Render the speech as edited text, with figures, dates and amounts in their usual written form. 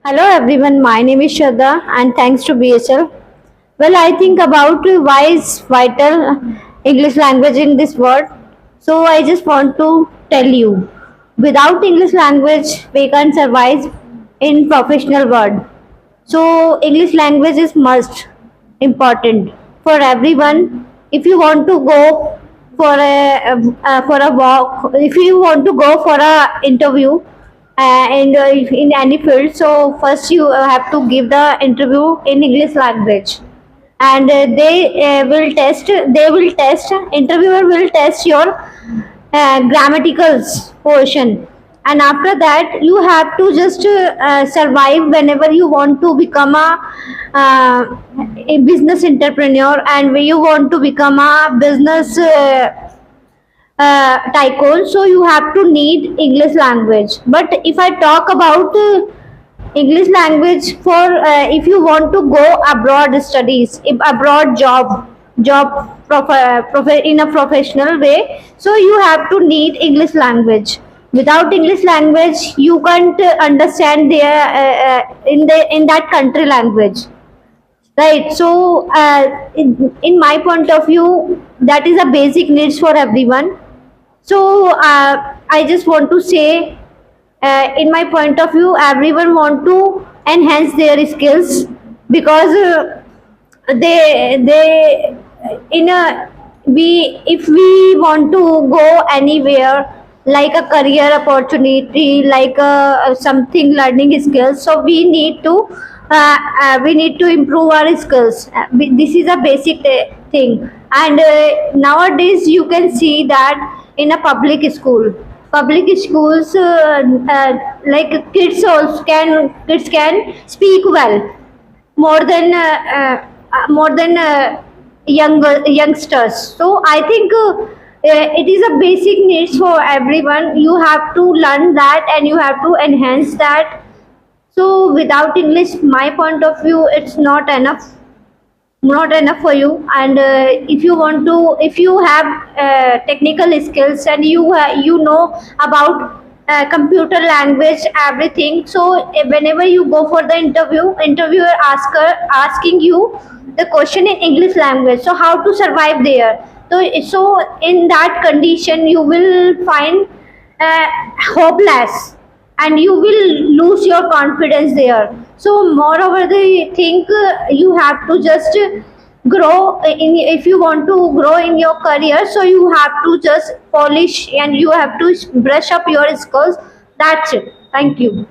Hello everyone, my name is Shraddha and thanks to BSL. Well, I think about why is vital English language in this world. So I just want to tell you, without English language, we can't survive in professional world. So English language is must important for everyone. If you want to go for a walk, if you want to go for a interview, in any field, so first you have to give the interview in English language, and they will test interviewer will test your grammatical portion, and after that you have to just survive whenever you want to become a business entrepreneur, and when you want to become a business tycoon, so you have to need English language. But if I talk about English language for if you want to go abroad studies, if abroad in a professional way, so you have to need English language. Without English language, you can't understand their in that country language, right? So in my point of view, that is a basic needs for everyone. So I just want to say, in my point of view, everyone want to enhance their skills, because they in a we if we want to go anywhere, like a career opportunity, like something learning skills, so we need to improve our skills. This is a basic thing, and nowadays you can see that in a public schools, like kids can speak well more than youngsters. So I think it is a basic needs for everyone. You have to learn that and you have to enhance that. So without English, my point of view, it's not enough for you. And if you have technical skills, and you know about computer language, everything, so whenever you go for the interviewer asking you the question in English language, so how to survive there? So in that condition you will find hopeless, and you will lose your confidence there. So moreover, they think you have to just grow in. If you want to grow in your career, so you have to just polish and you have to brush up your skills. That's it. Thank you.